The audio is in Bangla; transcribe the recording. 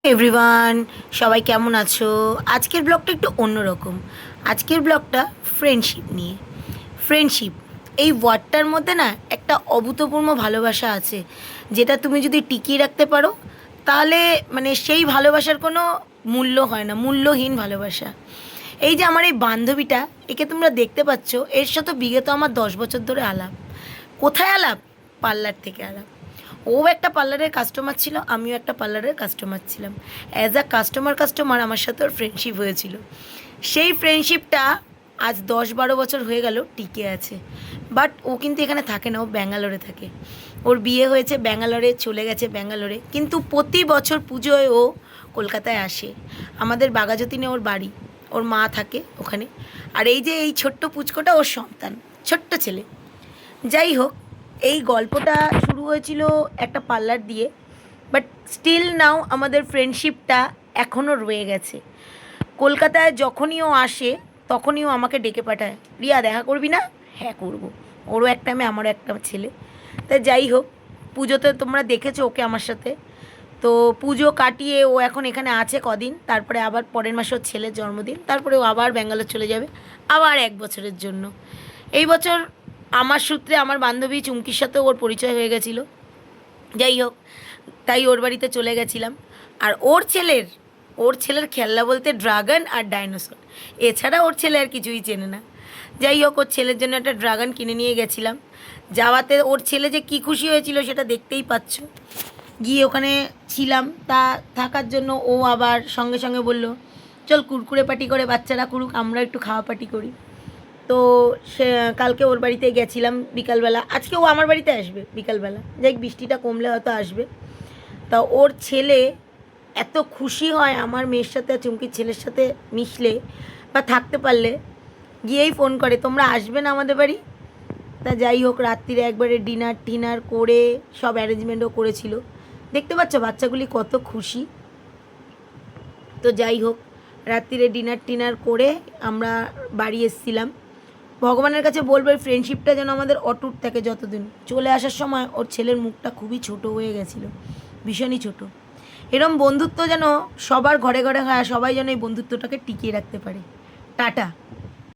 এভরিওয়ান, সবাই কেমন আছো? আজকের ব্লগটা একটু অন্যরকম। আজকের ব্লগটা ফ্রেন্ডশিপ নিয়ে। ফ্রেন্ডশিপ, এই ওয়ার্ডটার মধ্যে না একটা অভূতপূর্ব ভালোবাসা আছে, যেটা তুমি যদি টিকিয়ে রাখতে পারো তাহলে মানে সেই ভালোবাসার কোনো মূল্য হয় না, মূল্যহীন ভালোবাসা। এই যে আমার এই বান্ধবীটা, একে তোমরা দেখতে পাচ্ছ, এর সাথে বিগত আমার 10 বছর ধরে আলাপ। কোথায় আলাপ? পার্লার থেকে আলাপ। ও একটা পার্লারের কাস্টমার ছিল, আমিও একটা পার্লারের কাস্টমার ছিলাম। অ্যাজ আ কাস্টমার আমার সাথে ওর ফ্রেন্ডশিপ হয়েছিল। সেই ফ্রেন্ডশিপটা আজ 10-12 বছর হয়ে গেল টিকে আছে। বাট ও কিন্তু এখানে থাকে না, ও ব্যাঙ্গালোরে থাকে। ওর বিয়ে হয়েছে ব্যাঙ্গালোরে, চলে গেছে ব্যাঙ্গালোরে, কিন্তু প্রতি বছর পুজোয় ও কলকাতায় আসে। আমাদের বাঘাযতীনে ওর বাড়ি, ওর মা থাকে ওখানে। আর এই যে এই ছোট্ট পুচকোটা ওর সন্তান, ছোট্ট ছেলে। যাই হোক, এই গল্পটা শুরু হয়েছিল একটা পার্লার দিয়ে, বাট স্টিল নাও আমাদের ফ্রেন্ডশিপটা এখনও রয়ে গেছে। কলকাতায় যখনই ও আসে তখনই ও আমাকে ডেকে পাঠায়, রিয়া দেখা করবি না? হ্যাঁ করবো। ওরও একটা মেয়ে, আমারও একটা ছেলে। তা যাই হোক, পুজোতে তোমরা দেখেছো ওকে আমার সাথে। তো পুজো কাটিয়ে ও এখন এখানে আছে কদিন, তারপরে আবার পরের মাসে ওর ছেলের জন্মদিন, তারপরে ও আবার ব্যাঙ্গালোর চলে যাবে, আবার 1 বছরের জন্য। এই বছর আমার সূত্রে আমার বান্ধবী চুমকির সাথেও ওর পরিচয় হয়ে গেছিলো। যাই হোক, তাই ওর বাড়িতে চলে গেছিলাম। আর ওর ছেলের খেলনা বলতে ড্রাগন আর ডাইনোসর, এছাড়া ওর ছেলে আর কিছুই চেনে না। যাই হোক, ওর ছেলের জন্য একটা ড্রাগন কিনে নিয়ে গেছিলাম। যাওয়াতে ওর ছেলে যে কী খুশি হয়েছিল সেটা দেখতেই পাচ্ছ। গিয়ে ওখানে ছিলাম, তা থাকার জন্য ও আবার সঙ্গে সঙ্গে বলল, চল কুরকুরে পার্টি করে বাচ্চারা করুক, আমরা একটু খাওয়া পার্টি করি। তো সে কালকে ওর বাড়িতে গেছিলাম বিকালবেলা, আজকে ও আমার বাড়িতে আসবে বিকালবেলা, যাই বৃষ্টিটা কমলে হয়তো আসবে। তা ওর ছেলে এত খুশি হয় আমার মেয়ের সাথে, চুমকির ছেলের সাথে মিশলে বা থাকতে পারলে, গিয়েই ফোন করে, তোমরা আসবে না আমাদের বাড়ি? তা যাই হোক, রাত্রিরে একবারে ডিনার টিনার করে সব অ্যারেঞ্জমেন্টও করেছিল। দেখতে পাচ্ছ বাচ্চাগুলি কত খুশি। তো যাই হোক, রাত্রিরে ডিনার টিনার করে আমরা বাড়ি এসেছিলাম। ভগবানের কাছে বলবো এই ফ্রেন্ডশিপটা যেন আমাদের অটুট থাকে যতদিন। চলে আসার সময় ওর ছেলের মুখটা খুবই ছোট হয়ে গেছিলো, ভীষণই ছোট। এরম বন্ধুত্ব যেন সবার ঘরে ঘরে হয়, সবাই যেন এই বন্ধুত্বটাকে টিকিয়ে রাখতে পারে। টাটা।